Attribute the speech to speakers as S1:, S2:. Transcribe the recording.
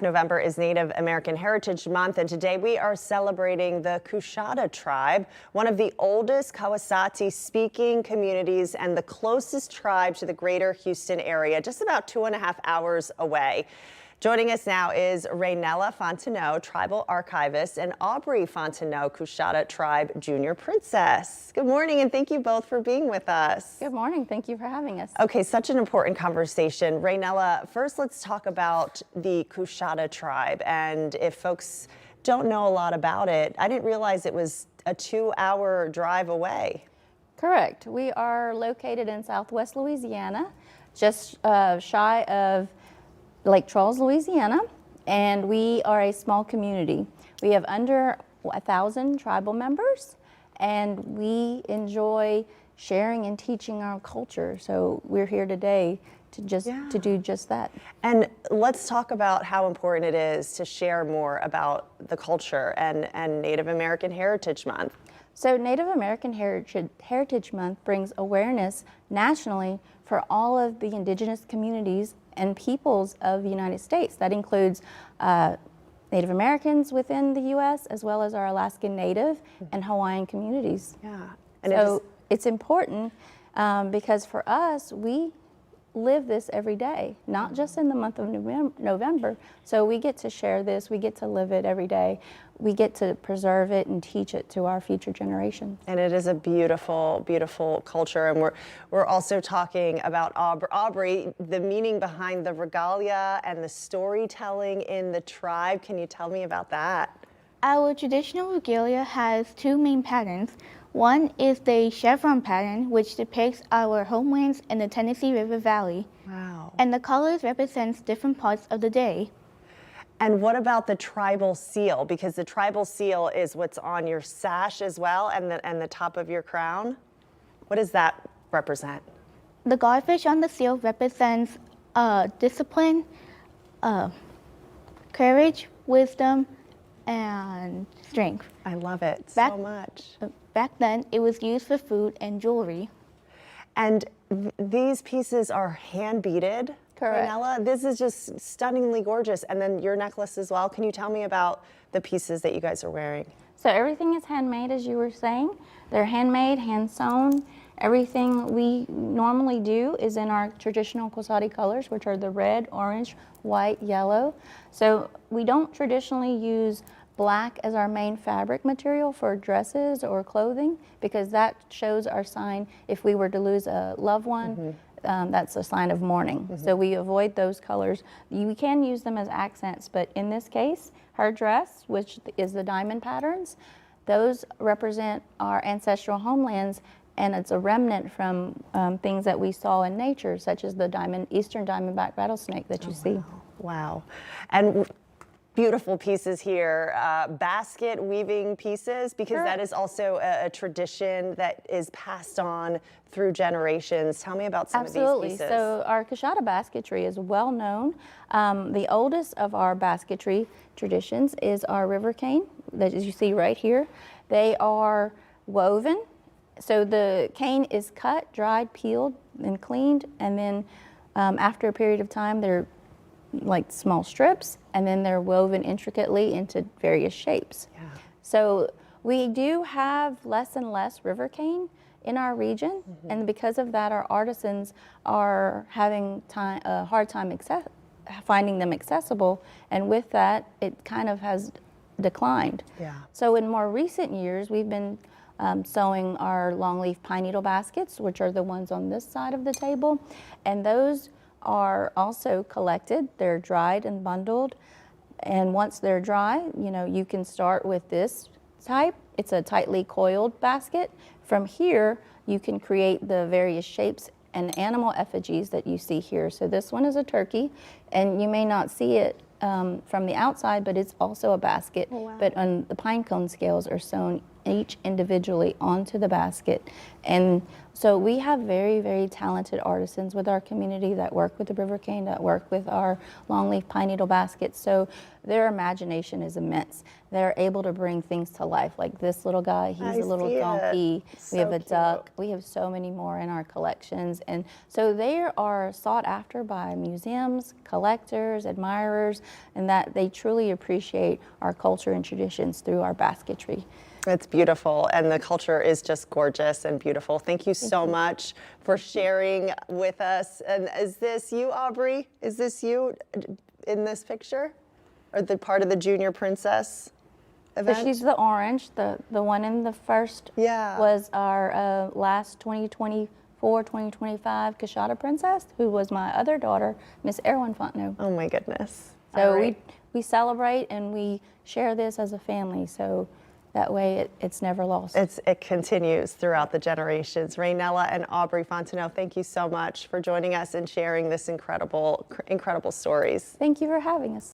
S1: November is Native American Heritage Month, and today we are celebrating the Coushatta Tribe, one of the oldest Koasati-speaking communities and the closest tribe to the greater Houston area, just about 2.5 hours away. Joining us now is Regalia Fontenot, Tribal Archivist, and Aubrey Fontenot, Coushatta Tribe Junior Princess. Good morning, and thank you both for being with us.
S2: Good morning. Thank you for having us.
S1: Okay, such an important conversation. Regalia, first let's talk about the Coushatta Tribe. And if folks don't know a lot about it, I didn't realize it was a 2-hour drive away.
S2: Correct. We are located in Southwest Louisiana, just shy of Lake Charles, Louisiana, and we are a small community. We have under 1,000 tribal members, and we enjoy sharing and teaching our culture. So we're here today to do just that.
S1: And let's talk about how important it is to share more about the culture and Native American Heritage Month.
S2: So Native American Heritage Month brings awareness nationally for all of the indigenous communities and peoples of the United States. That includes Native Americans within the U.S. as well as our Alaskan Native and Hawaiian communities.
S1: Yeah. And
S2: so it's important because for us, we live this every day, not just in the month of November. So we get to share this, we get to live it every day. We get to preserve it and teach it to our future generations.
S1: And it is a beautiful, beautiful culture. And we're also talking about Aubrey, the meaning behind the regalia and the storytelling in the tribe. Can you tell me about that?
S3: Our traditional regalia has two main patterns. One is the chevron pattern, which depicts our homelands in the Tennessee River Valley.
S1: Wow.
S3: And the colors represent different parts of the day.
S1: And what about the tribal seal? Because the tribal seal is what's on your sash as well, and the top of your crown. What does that represent?
S3: The garfish on the seal represents discipline, courage, wisdom, and strength.
S1: I love it so much.
S3: Back then, it was used for food and jewelry.
S1: And these pieces are hand beaded.
S2: Correct.
S1: Regalia, this is just stunningly gorgeous. And then your necklace as well. Can you tell me about the pieces that you guys are wearing?
S2: So everything is handmade, as you were saying. They're handmade, hand sewn. Everything we normally do is in our traditional Koasati colors, which are the red, orange, white, yellow. So we don't traditionally use black as our main fabric material for dresses or clothing, because that shows our sign if we were to lose a loved one. That's a sign of mourning. So we avoid those colors. We can use them as accents, but in this case, her dress, which is the diamond patterns, those represent our ancestral homelands, and it's a remnant from things that we saw in nature, such as the eastern diamondback rattlesnake that you see.
S1: Wow. And beautiful pieces here, basket weaving pieces, because that is also a tradition that is passed on through generations. Tell me about some of these pieces.
S2: So our Coushatta basketry is well known. The oldest of our basketry traditions is our river cane that you see right here. They are woven. So the cane is cut, dried, peeled, and cleaned, and then after a period of time, they're like small strips, and then they're woven intricately into various shapes. Yeah. So we do have less and less river cane in our region, and because of that, our artisans are having a hard time finding them accessible, and with that, it kind of has declined. Yeah. So in more recent years, we've been sewing our longleaf pine needle baskets, which are the ones on this side of the table, and those are also collected. They're dried and bundled, and once they're dry, you can start with this type. It's a tightly coiled basket. From here, you can create the various shapes and animal effigies that you see here. So this one is a turkey, and you may not see it from the outside, but it's also a basket. Oh, wow. But on the pine cone scales are sewn each individually onto the basket. And so we have very, very talented artisans with our community that work with the river cane, that work with our longleaf pine needle baskets. So their imagination is immense. They're able to bring things to life, like this little guy, he's a little donkey. We have a duck. We have so many more in our collections. And so they are sought after by museums, collectors, admirers, and that they truly appreciate our culture and traditions through our basketry.
S1: It's beautiful, and the culture is just gorgeous and beautiful. Thank you so much for sharing with us. And is this you, Aubrey? Is this you in this picture? Or the part of the Junior Princess event?
S2: So she's the orange. The one in the first was our last 2024-2025 Coushatta Princess, who was my other daughter, Miss Erwin Fontenot.
S1: Oh my goodness.
S2: So we celebrate and we share this as a family. So that way it's never lost.
S1: It continues throughout the generations. Raynella and Aubrey Fontenot, thank you so much for joining us and sharing this incredible stories.
S2: Thank you for having us.